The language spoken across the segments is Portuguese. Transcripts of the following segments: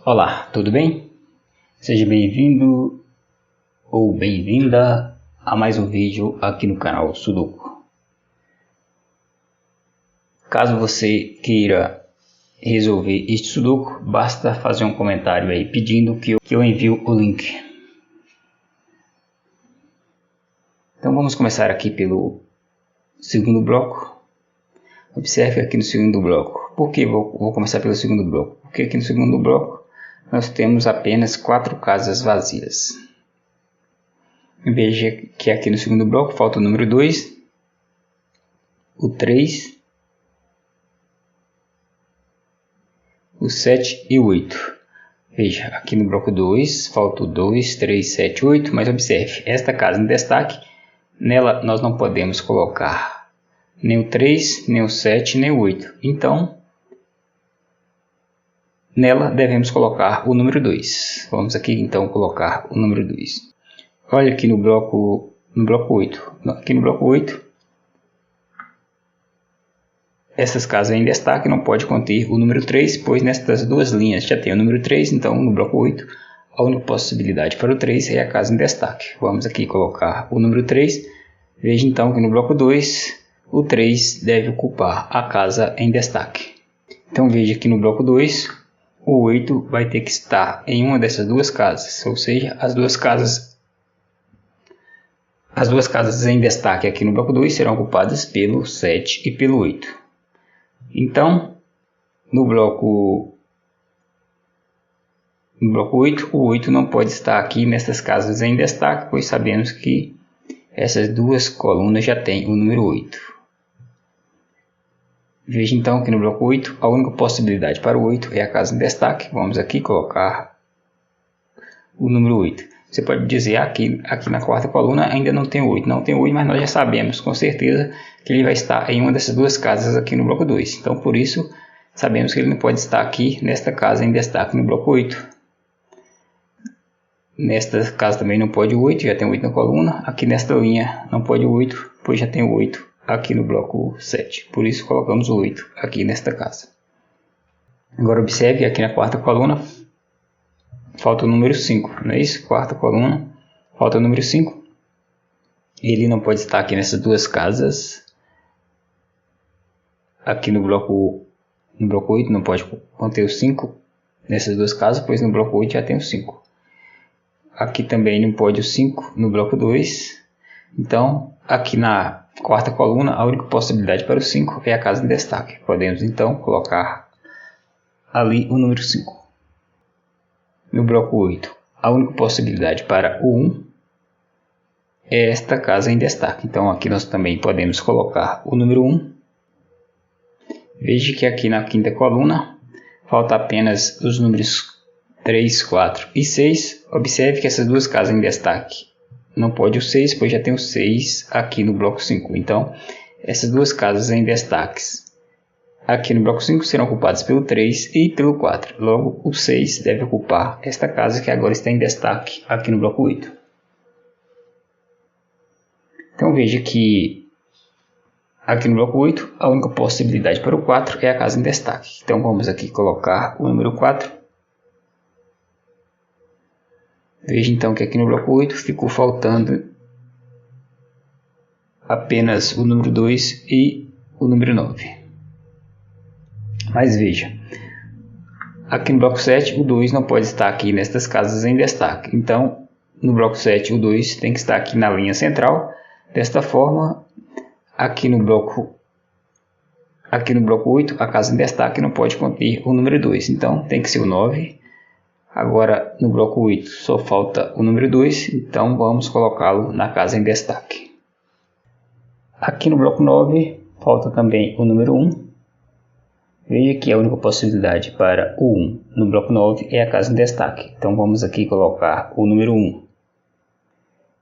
Olá, tudo bem? Seja bem-vindo ou bem-vinda a mais um vídeo aqui no canal Sudoku. Caso você queira resolver este Sudoku, basta fazer um comentário aí pedindo que eu envie o link. Então vamos começar aqui pelo segundo bloco. Observe aqui no segundo bloco. Por que vou começar pelo segundo bloco? Porque aqui no segundo bloco nós temos apenas 4 casas vazias. Veja que aqui no segundo bloco falta o número 2, o 3, o 7 e o 8. Veja, aqui no bloco 2 falta o 2, 3, 7, 8, mas observe, esta casa em destaque, nela nós não podemos colocar nem o 3, nem o 7, nem o 8. Então, nela devemos colocar o número 2. Vamos aqui então colocar o número 2. Olha aqui no bloco 8. Aqui no bloco 8, essas casas em destaque não pode conter o número 3, pois nestas duas linhas já tem o número 3, então no bloco 8 a única possibilidade para o 3 é a casa em destaque. Vamos aqui colocar o número 3. Veja então que no bloco 2 o 3 deve ocupar a casa em destaque. Então veja que no bloco 2 o 8 vai ter que estar em uma dessas duas casas, ou seja, as duas casas em destaque aqui no bloco 2 serão ocupadas pelo 7 e pelo 8. Então, no bloco 8, o 8 não pode estar aqui nessas casas em destaque, pois sabemos que essas duas colunas já têm o número 8. Veja então que no bloco 8, a única possibilidade para o 8 é a casa em destaque. Vamos aqui colocar o número 8. Você pode dizer aqui na quarta coluna ainda não tem o 8. Não tem o 8, mas nós já sabemos com certeza que ele vai estar em uma dessas duas casas aqui no bloco 2. Então, por isso, sabemos que ele não pode estar aqui nesta casa em destaque no bloco 8. Nesta casa também não pode o 8, já tem o 8 na coluna. Aqui nesta linha não pode o 8, pois já tem o 8 aqui no bloco 7. Por isso, colocamos o 8 aqui nesta casa. Agora, observe aqui na quarta coluna falta o número 5, não é isso? Quarta coluna, falta o número 5. Ele não pode estar aqui nessas duas casas. Aqui no bloco 8 não pode conter o 5 nessas duas casas, pois no bloco 8 já tem o 5. Aqui também não pode o 5 no bloco 2. Então, aqui na quarta coluna, a única possibilidade para o 5 é a casa em destaque. Podemos então colocar ali o número 5. No bloco 8, a única possibilidade para o 1 é esta casa em destaque. Então aqui nós também podemos colocar o número 1. Veja que aqui na quinta coluna falta apenas os números 3, 4 e 6. Observe que essas duas casas em destaque não pode o 6, pois já tem o 6 aqui no bloco 5. Então essas duas casas em destaques aqui no bloco 5 serão ocupadas pelo 3 e pelo 4. Logo, o 6 deve ocupar esta casa que agora está em destaque aqui no bloco 8. Então veja que aqui no bloco 8 a única possibilidade para o 4 é a casa em destaque. Então vamos aqui colocar o número 4. Veja então que aqui no bloco 8 ficou faltando apenas o número 2 e o número 9. Mas veja, aqui no bloco 7 o 2 não pode estar aqui nestas casas em destaque. Então, no bloco 7 o 2 tem que estar aqui na linha central. Desta forma, aqui no bloco 8 a casa em destaque não pode conter o número 2. Então, tem que ser o 9. Agora, no bloco 8 só falta o número 2. Então, vamos colocá-lo na casa em destaque. Aqui no bloco 9 falta também o número 1. Veja que a única possibilidade para o 1 no bloco 9 é a casa em destaque. Então vamos aqui colocar o número 1.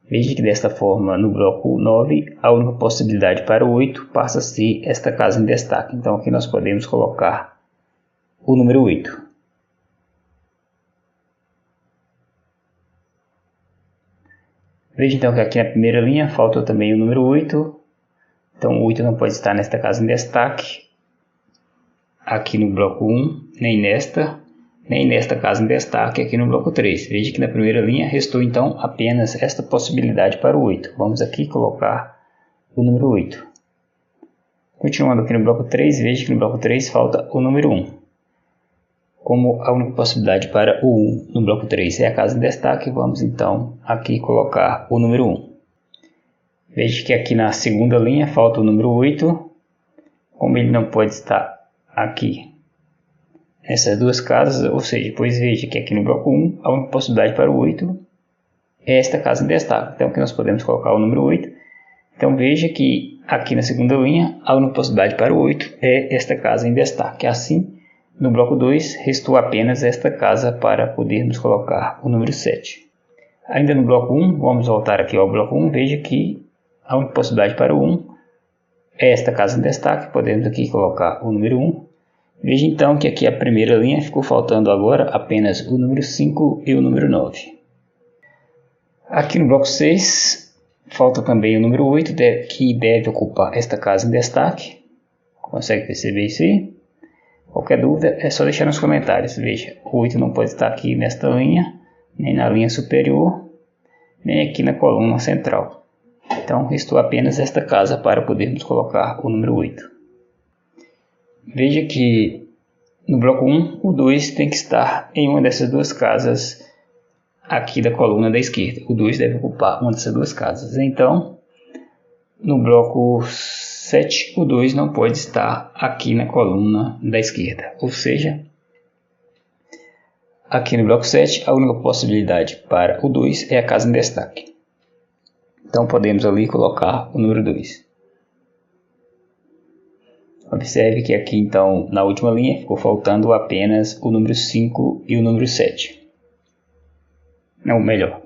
Veja que desta forma no bloco 9 a única possibilidade para o 8 passa a ser esta casa em destaque. Então aqui nós podemos colocar o número 8. Veja então que aqui na primeira linha falta também o número 8. Então o 8 não pode estar nesta casa em destaque. Aqui no bloco 1, nem nesta, nem nesta casa em destaque aqui no bloco 3. Veja que na primeira linha restou então apenas esta possibilidade para o 8. Vamos aqui colocar o número 8. Continuando aqui no bloco 3, veja que no bloco 3 falta o número 1. Como a única possibilidade para o 1 no bloco 3 é a casa em destaque, vamos então aqui colocar o número 1. Veja que aqui na segunda linha falta o número 8. Como ele não pode estar aqui nessas duas casas, ou seja, pois veja que aqui no bloco 1 a única possibilidade para o 8 é esta casa em destaque. Então aqui nós podemos colocar o número 8. Então veja que aqui na segunda linha a única possibilidade para o 8 é esta casa em destaque. Assim, no bloco 2 restou apenas esta casa para podermos colocar o número 7. Ainda no bloco 1, vamos voltar aqui ao bloco 1, veja que a única possibilidade para o 1 é esta casa em destaque. Podemos aqui colocar o número 1. Veja então que aqui a primeira linha ficou faltando agora apenas o número 5 e o número 9. Aqui no bloco 6 falta também o número 8, que deve ocupar esta casa em destaque. Consegue perceber isso aí? Qualquer dúvida é só deixar nos comentários. Veja, o 8 não pode estar aqui nesta linha, nem na linha superior, nem aqui na coluna central. Então restou apenas esta casa para podermos colocar o número 8. Veja que no bloco 1, o 2 tem que estar em uma dessas duas casas aqui da coluna da esquerda. O 2 deve ocupar uma dessas duas casas. Então, no bloco 7, o 2 não pode estar aqui na coluna da esquerda. Ou seja, aqui no bloco 7, a única possibilidade para o 2 é a casa em destaque. Então, podemos ali colocar o número 2. Observe que aqui então na última linha ficou faltando apenas o número 5 e o número 7. Não, melhor.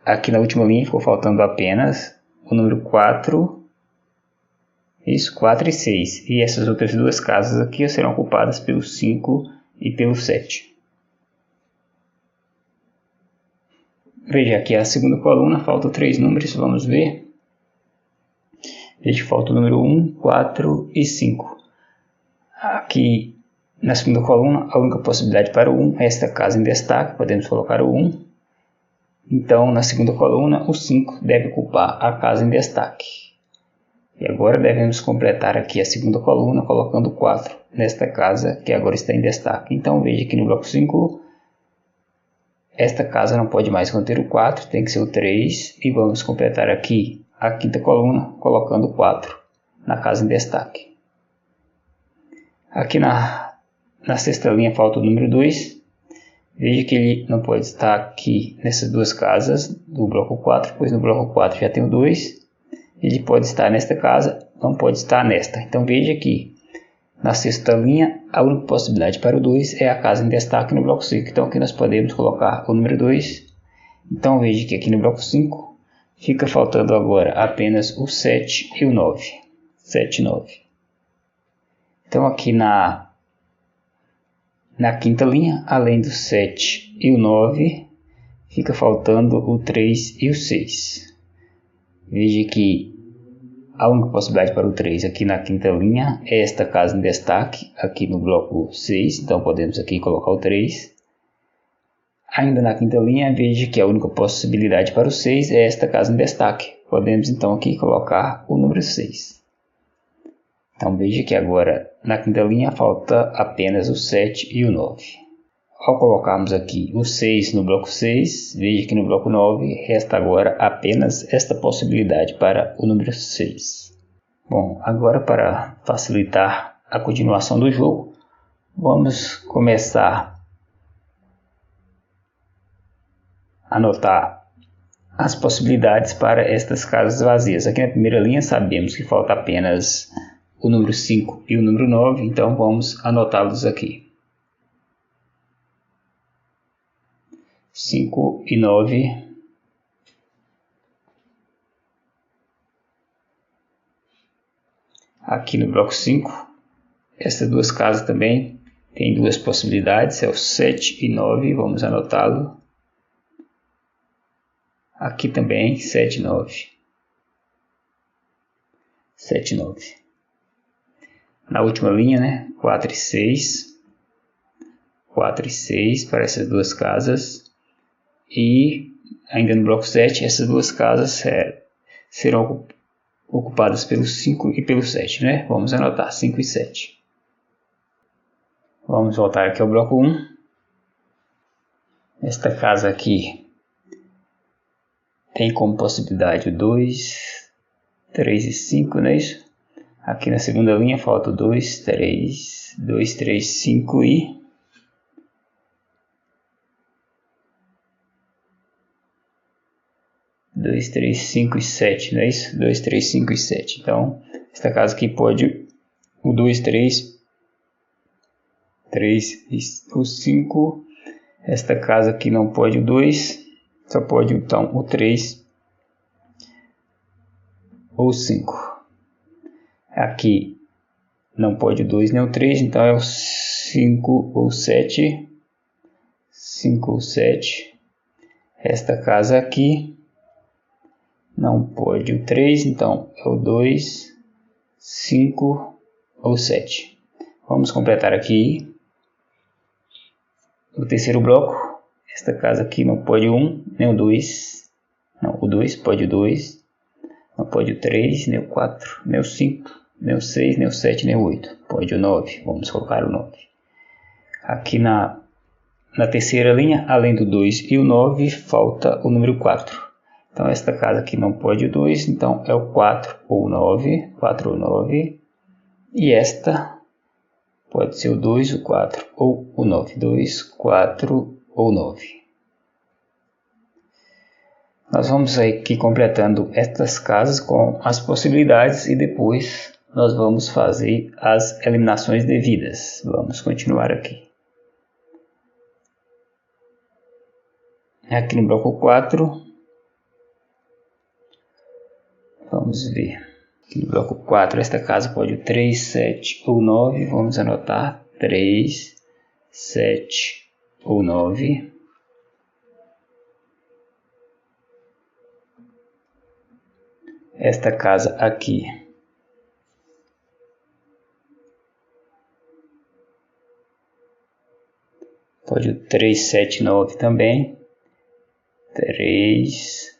Aqui na última linha ficou faltando apenas o número 4, isso, 4 e 6. E essas outras duas casas aqui serão ocupadas pelo 5 e pelo 7. Veja aqui a segunda coluna, faltam 3 números, vamos ver. Veja que falta o número 1, 4 e 5. Aqui na segunda coluna, a única possibilidade para o 1 é esta casa em destaque. Podemos colocar o 1. Então, na segunda coluna, o 5 deve ocupar a casa em destaque. E agora devemos completar aqui a segunda coluna, colocando o 4 nesta casa que agora está em destaque. Então, veja que no bloco 5, esta casa não pode mais conter o 4, tem que ser o 3. E vamos completar aqui a quinta coluna, colocando 4 na casa em destaque. Aqui na sexta linha falta o número 2. Veja que ele não pode estar aqui nessas duas casas do bloco 4, pois no bloco 4 já tem o 2. Ele pode estar nesta casa, não pode estar nesta. Então veja que na sexta linha a única possibilidade para o 2 é a casa em destaque no bloco 5. Então aqui nós podemos colocar o número 2. Então veja que aqui no bloco 5 fica faltando agora apenas o 7 e o 9. 7 e 9. Então aqui na quinta linha, além do 7 e o 9, fica faltando o 3 e o 6. Veja que a única possibilidade para o 3 aqui na quinta linha é esta casa em destaque, aqui no bloco 6. Então podemos aqui colocar o 3. Ainda na quinta linha, veja que a única possibilidade para o 6 é esta casa em destaque. Podemos então aqui colocar o número 6. Então veja que agora na quinta linha falta apenas o 7 e o 9. Ao colocarmos aqui o 6 no bloco 6, veja que no bloco 9 resta agora apenas esta possibilidade para o número 6. Bom, agora para facilitar a continuação do jogo, vamos começar anotar as possibilidades para estas casas vazias. Aqui na primeira linha sabemos que falta apenas o número 5 e o número 9, então vamos anotá-los aqui. 5 e 9. Aqui no bloco 5, essas duas casas também têm duas possibilidades, é o 7 e 9, vamos anotá-lo. Aqui também 7 e 9. 7 e 9. Na última linha, 4 e 6. 4 e 6 para essas duas casas. E ainda no bloco 7, essas duas casas serão ocupadas pelo 5 e pelo 7, né? Vamos anotar 5 e 7. Vamos voltar aqui ao bloco 1. Esta casa aqui tem como possibilidade o 2, 3 e 5, não é isso? Aqui na segunda linha falta o 2, 3, 2, 3, 5 e 2, 3, 5 e 7, não é isso? 2, 3, 5 e 7. Então, esta casa aqui pode o 2, 3, 3 e o 5. Esta casa aqui não pode o 2, só pode então o 3 ou o 5. Aqui não pode o 2 nem o 3, então é o 5 ou 7. 5 ou 7. Esta casa aqui não pode o 3, então é o 2, 5 ou 7. Vamos completar aqui o terceiro bloco. Esta casa aqui não pode o 1, nem o 2. Não, o 2 pode o 2. Não pode o 3, nem o 4, nem o 5, nem o 6, nem o 7, nem o 8. Pode o 9. Vamos colocar o 9. Aqui na terceira linha, além do 2 e o 9, falta o número 4. Então, esta casa aqui não pode o 2, então é o 4 ou o 9. 4 ou 9. E esta pode ser o 2, o 4 ou o 9. 2, 4 ou 9. Nós vamos aqui completando estas casas com as possibilidades e depois nós vamos fazer as eliminações devidas. Vamos continuar aqui. Aqui no bloco 4, vamos ver. Aqui no bloco 4, esta casa pode o 3, 7 ou 9. Vamos anotar 3, 7 ou 9. Esta casa aqui pode o 3, 7, 9 também. 3,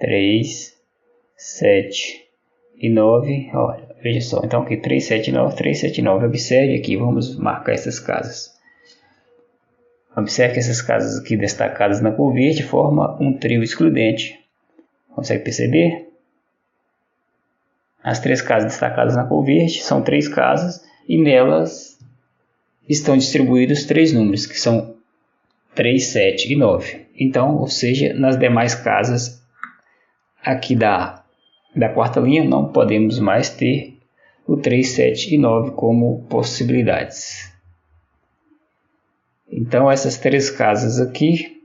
3, 7 e 9. Olha, veja só. Então aqui 3, 7, 9, 3, 7, 9. Observe aqui, vamos marcar essas casas. Observe que essas casas aqui destacadas na cor verde formam um trio excludente. Consegue perceber? As três casas destacadas na cor verde são três casas e nelas estão distribuídos três números, que são 3, 7 e 9. Então, ou seja, nas demais casas aqui da quarta linha não podemos mais ter o 3, 7 e 9 como possibilidades. Então, essas três casas aqui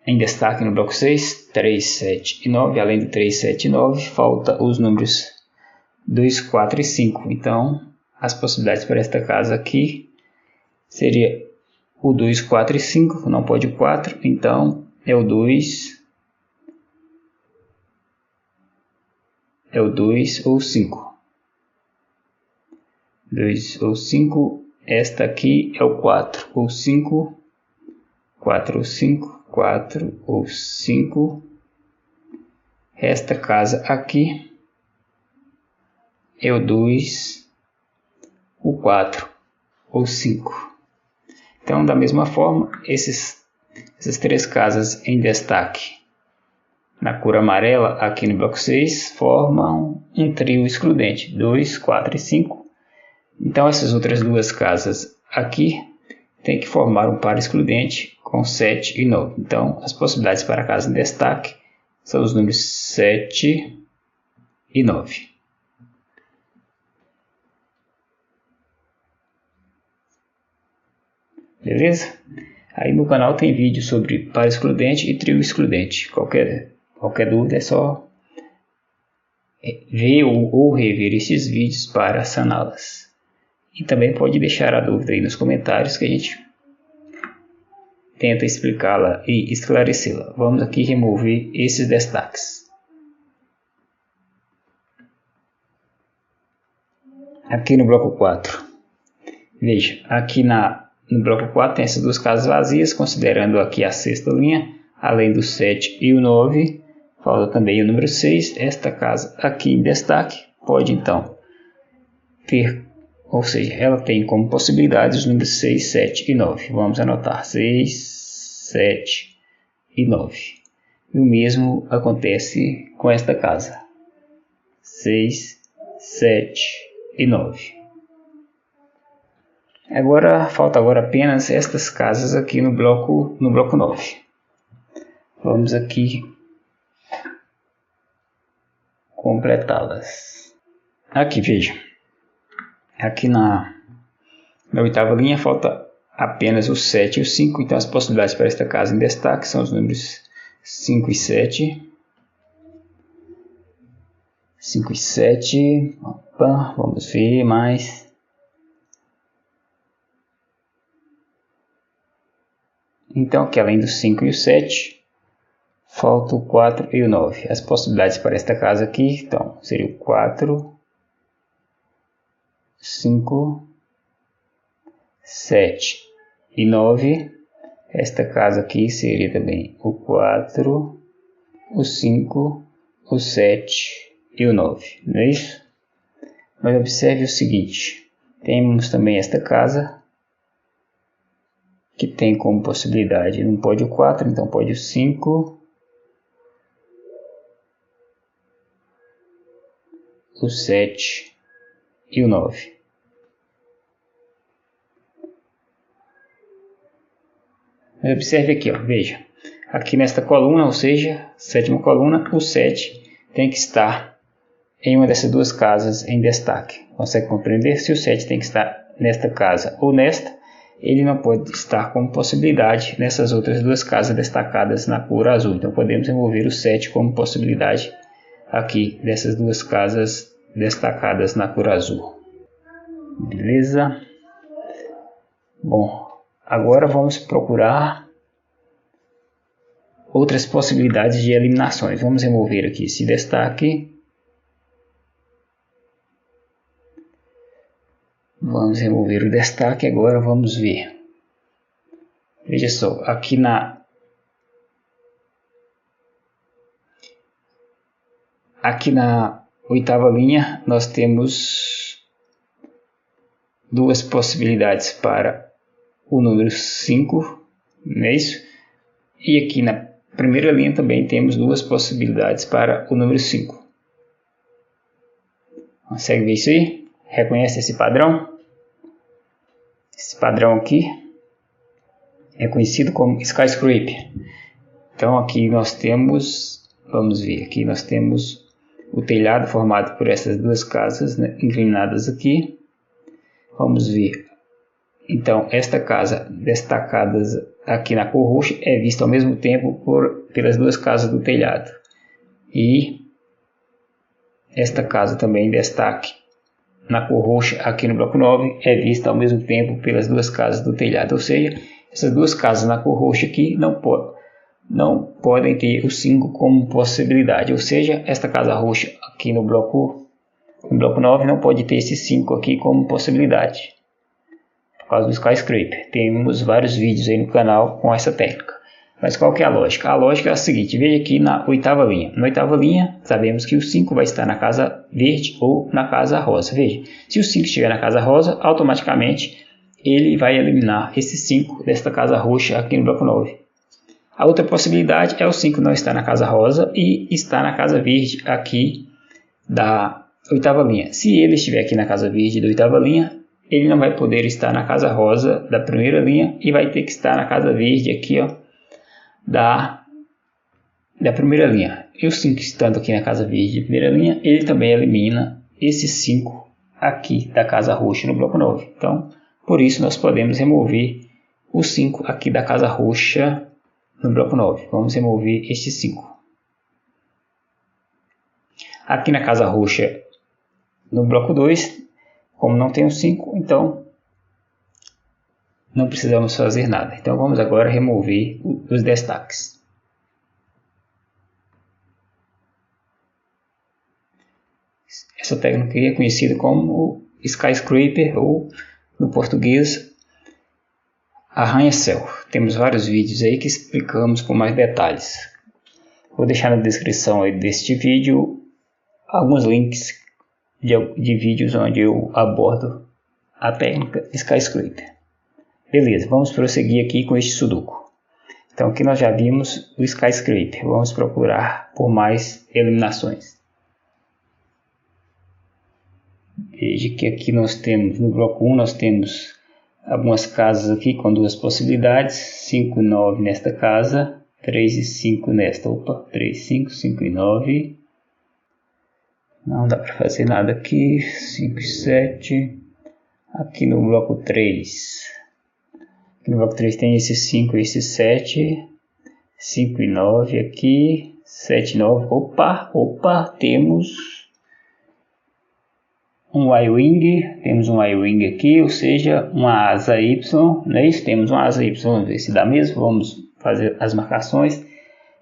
em destaque no bloco 6, 3, 7 e 9, além do 3, 7 e 9, falta os números 2, 4 e 5. Então, as possibilidades para esta casa aqui seria o 2, 4 e 5, não pode o 4, então é o 2, ou 5. 2 ou 5, esta aqui é o 4 ou 5, 4 ou 5. 4 ou 5. Esta casa aqui é o 2, o 4 ou 5. Então, da mesma forma, essas três casas em destaque na cor amarela aqui no bloco 6 formam um trio excludente, 2, 4 e 5. Então, essas outras duas casas aqui tem que formar um par excludente com 7 e 9. Então, as possibilidades para a casa em destaque são os números 7 e 9. Beleza? Aí no canal tem vídeo sobre par excludente e trio excludente. Qualquer dúvida é só ver ou rever esses vídeos para saná-las. E também pode deixar a dúvida aí nos comentários que a gente tenta explicá-la e esclarecê-la. Vamos aqui remover esses destaques. Aqui no bloco 4. Veja, aqui na no bloco 4 tem essas duas casas vazias, considerando aqui a sexta linha, além do 7 e o 9, falta também o número 6. Esta casa aqui em destaque pode então ter, ou seja, ela tem como possibilidades os números 6, 7 e 9. Vamos anotar 6, 7 e 9. E o mesmo acontece com esta casa. 6, 7 e 9. Falta agora apenas estas casas aqui no bloco 9. Vamos aqui completá-las. Aqui, veja. Aqui na oitava linha falta apenas o 7 e o 5. Então as possibilidades para esta casa em destaque são os números 5 e 7. 5 e 7. Opa, vamos ver mais. Então, aqui além do 5 e o 7, falta o 4 e o 9. As possibilidades para esta casa aqui, então, seria o 4, 5, 7 e 9. Esta casa aqui seria também o 4, o 5, o 7 e o 9. Não é isso? Mas observe o seguinte. Temos também esta casa, que tem como possibilidade, não pode o 4, então pode o 5, o 7 e o 9. Mas observe aqui, ó, veja, aqui nesta coluna, ou seja, sétima coluna, o 7 tem que estar em uma dessas duas casas em destaque. Consegue compreender? Se o 7 tem que estar nesta casa ou nesta, ele não pode estar como possibilidade nessas outras duas casas destacadas na cor azul. Então podemos remover o 7 como possibilidade aqui dessas duas casas destacadas na cor azul. Beleza? Bom, agora vamos procurar outras possibilidades de eliminações. Vamos remover aqui esse destaque. Vamos remover o destaque, agora vamos ver. Veja só, aqui na oitava linha nós temos duas possibilidades para o número 5, não é isso? E aqui na primeira linha também temos duas possibilidades para o número 5. Consegue ver isso aí? Reconhece esse padrão? Esse padrão aqui é conhecido como skyscraper. Então aqui nós temos, vamos ver, aqui nós temos o telhado formado por essas duas casas, né, inclinadas aqui. Vamos ver. Então esta casa destacada aqui na cor roxa é vista ao mesmo tempo pelas duas casas do telhado. E esta casa também em destaque na cor roxa aqui no bloco 9 é vista ao mesmo tempo pelas duas casas do telhado. Ou seja, essas duas casas na cor roxa aqui não podem ter o 5 como possibilidade. Ou seja, esta casa roxa aqui no bloco 9 não pode ter esse 5 aqui como possibilidade. Por causa do skyscraper. Temos vários vídeos aí no canal com essa técnica. Mas qual que é a lógica? A lógica é a seguinte, veja aqui na oitava linha. Na oitava linha, sabemos que o 5 vai estar na casa verde ou na casa rosa. Veja, se o 5 estiver na casa rosa, automaticamente ele vai eliminar esse 5 desta casa roxa aqui no bloco 9. A outra possibilidade é o 5 não estar na casa rosa e estar na casa verde aqui da oitava linha. Se ele estiver aqui na casa verde da oitava linha, ele não vai poder estar na casa rosa da primeira linha e vai ter que estar na casa verde aqui, ó, da primeira linha. E o 5 estando aqui na casa verde da primeira linha, ele também elimina esse 5 aqui da casa roxa no bloco 9. Então, por isso nós podemos remover o 5 aqui da casa roxa no bloco 9. Vamos remover este 5. Aqui na casa roxa no bloco 2, como não tem o 5, então não precisamos fazer nada. Então vamos agora remover os destaques. Essa técnica é conhecida como skyscraper ou, no português, arranha-céu. Temos vários vídeos aí que explicamos com mais detalhes. Vou deixar na descrição aí deste vídeo alguns links de vídeos onde eu abordo a técnica Skyscraper. Beleza, vamos prosseguir aqui com este sudoku. Então aqui nós já vimos o Skyscraper. Vamos procurar por mais eliminações. Veja que aqui nós temos, no bloco 1, nós temos algumas casas aqui com duas possibilidades. 5 e 9 nesta casa, 3 e 5 nesta. Opa, 3, 5, 5 e 9. Não dá para fazer nada aqui. 5 e 7. Aqui no bloco 3. Aqui no bloco 3 tem esse 5 e esse 7. 5 e 9 aqui. 7 e 9. Opa, temos um Y-Wing, temos um Y-Wing aqui, ou seja, uma asa Y, não é isso? Temos uma asa Y, vamos ver se dá mesmo, vamos fazer as marcações.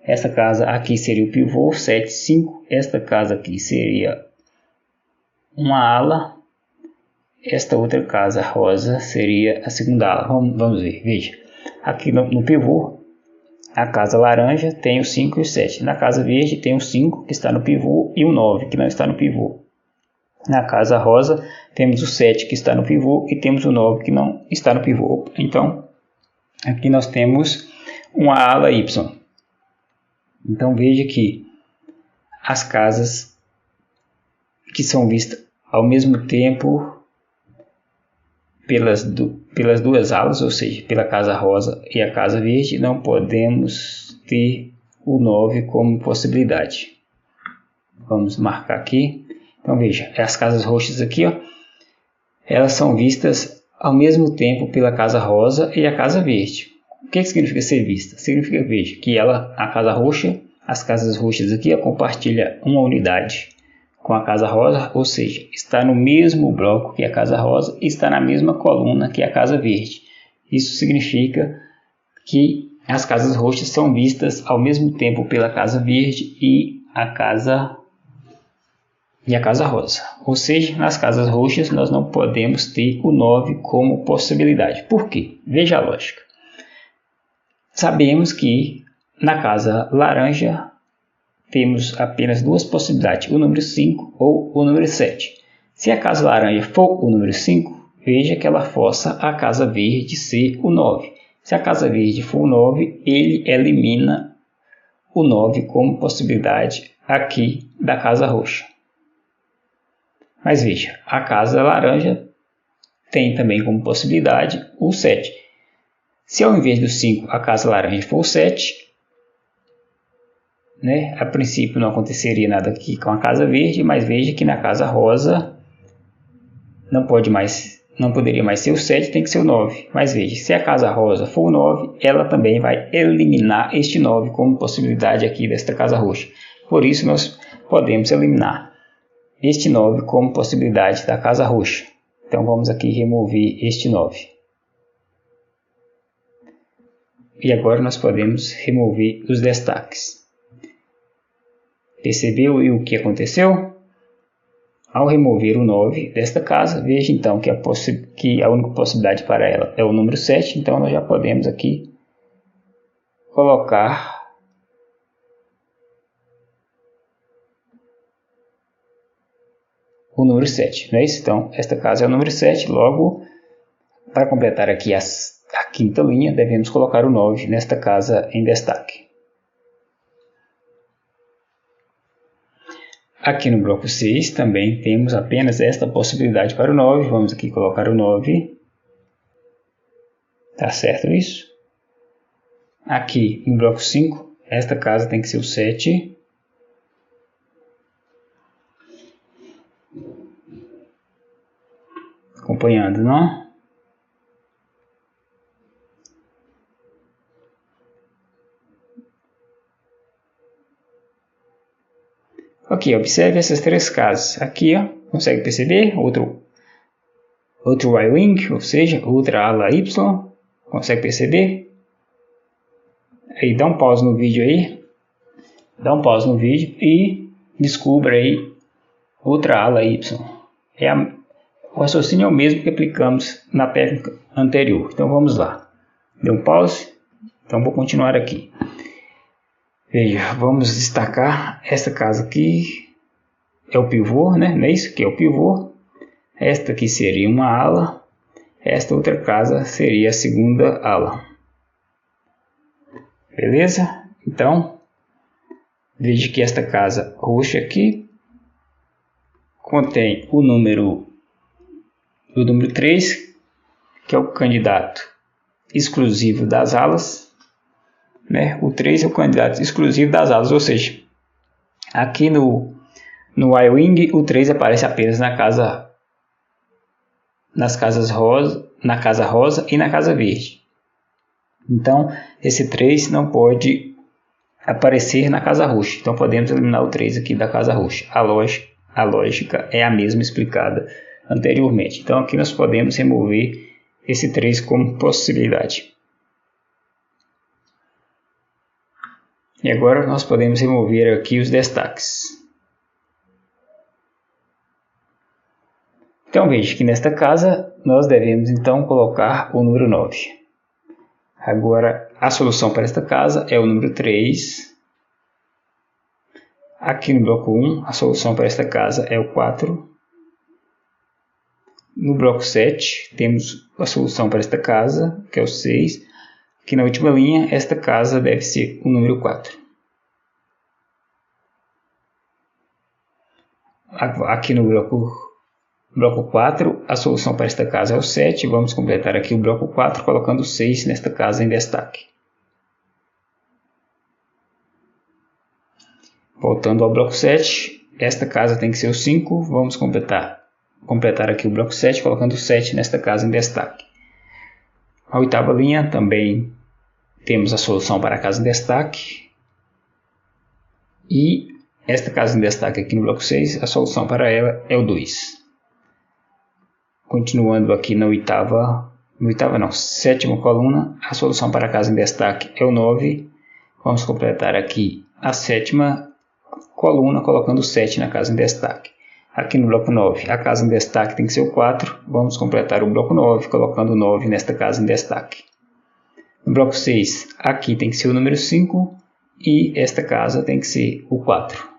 Essa casa aqui seria o pivô, 7, 5, esta casa aqui seria uma ala, esta outra casa rosa seria a segunda ala, vamos ver, veja, aqui no pivô, a casa laranja tem o 5 e o 7, na casa verde tem o 5 que está no pivô e o 9 que não está no pivô. Na casa rosa, temos o 7 que está no pivô e temos o 9 que não está no pivô. Então, aqui nós temos uma ala Y. Então, veja que as casas que são vistas ao mesmo tempo pelas duas alas, ou seja, pela casa rosa e a casa verde, não podemos ter o 9 como possibilidade. Vamos marcar aqui. Então veja, as casas roxas aqui, ó, elas são vistas ao mesmo tempo pela casa rosa e a casa verde. O que significa ser vista? Significa, veja, que a casa roxa, as casas roxas aqui compartilham uma unidade com a casa rosa, ou seja, está no mesmo bloco que a casa rosa e está na mesma coluna que a casa verde. Isso significa que as casas roxas são vistas ao mesmo tempo pela casa verde e a casa rosa. Ou seja, nas casas roxas nós não podemos ter o 9 como possibilidade. Por quê? Veja a lógica. Sabemos que na casa laranja temos apenas duas possibilidades, o número 5 ou o número 7. Se a casa laranja for o número 5, veja que ela força a casa verde ser o 9. Se a casa verde for o 9, ele elimina o 9 como possibilidade aqui da casa roxa. Mas veja, a casa laranja tem também como possibilidade o 7. Se ao invés do 5 a casa laranja for o 7, né, a princípio não aconteceria nada aqui com a casa verde, mas veja que na casa rosa não poderia mais ser o 7, tem que ser o 9. Mas veja, se a casa rosa for o 9, ela também vai eliminar este 9 como possibilidade aqui desta casa roxa. Por isso nós podemos eliminar este 9 como possibilidade da casa roxa. Então vamos aqui remover este 9. E agora nós podemos remover os destaques. Percebeu o que aconteceu? Ao remover o 9 desta casa, veja então que a única possibilidade para ela é o número 7. Então nós já podemos aqui colocar o número 7, não é isso? Então, esta casa é o número 7, logo, para completar aqui a quinta linha, devemos colocar o 9 nesta casa em destaque. Aqui no bloco 6 também temos apenas esta possibilidade para o 9, vamos aqui colocar o 9, tá certo isso? Aqui no bloco 5, esta casa tem que ser o 7. Acompanhando, não? Ok, observe essas três casas. Aqui, ó, consegue perceber? Outro Y-Wing, ou seja, outra ala Y. Consegue perceber? Aí dá um pause no vídeo aí. Dá um pause no vídeo e descubra aí outra ala Y. O raciocínio é o mesmo que aplicamos na técnica anterior. Então vamos lá. Deu um pause? Então vou continuar aqui. Veja, vamos destacar esta casa aqui. É o pivô, né? Não é isso que é o pivô. Esta aqui seria uma ala. Esta outra casa seria a segunda ala. Beleza? Então, veja que esta casa roxa aqui contém o número 3, que é o candidato exclusivo das alas, né? O 3 é o candidato exclusivo das alas, ou seja, aqui no Y-Wing o 3 aparece apenas na casa rosa e na casa verde. Então, esse 3 não pode aparecer na casa roxa. Então, podemos eliminar o 3 aqui da casa roxa. A lógica é a mesma explicada anteriormente. Então, aqui nós podemos remover esse 3 como possibilidade. E agora nós podemos remover aqui os destaques. Então, veja que nesta casa nós devemos então colocar o número 9. Agora, a solução para esta casa é o número 3. Aqui no bloco 1, a solução para esta casa é o 4. No bloco 7, temos a solução para esta casa, que é o 6. Aqui na última linha, esta casa deve ser o número 4. Aqui no bloco 4, a solução para esta casa é o 7. Vamos completar aqui o bloco 4, colocando o 6 nesta casa em destaque. Voltando ao bloco 7, esta casa tem que ser o 5. Vamos completar aqui o bloco 7, colocando o 7 nesta casa em destaque. A oitava linha também temos a solução para a casa em destaque. E esta casa em destaque aqui no bloco 6, a solução para ela é o 2. Continuando aqui na sétima coluna, a solução para a casa em destaque é o 9. Vamos completar aqui a sétima coluna, colocando o 7 na casa em destaque. Aqui no bloco 9, a casa em destaque tem que ser o 4. Vamos completar o bloco 9, colocando o 9 nesta casa em destaque. No bloco 6, aqui tem que ser o número 5 e esta casa tem que ser o 4.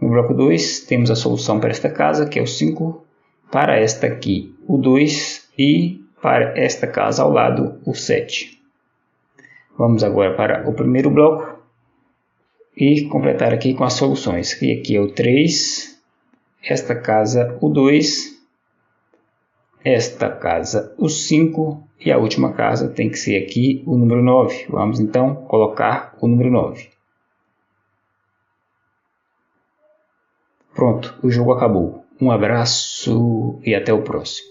No bloco 2, temos a solução para esta casa, que é o 5. Para esta aqui, o 2 e para esta casa ao lado, o 7. Vamos agora para o primeiro bloco e completar aqui com as soluções. E aqui é o 3, esta casa o 2, esta casa o 5 e a última casa tem que ser aqui o número 9. Vamos então colocar o número 9. Pronto, o jogo acabou. Um abraço e até o próximo.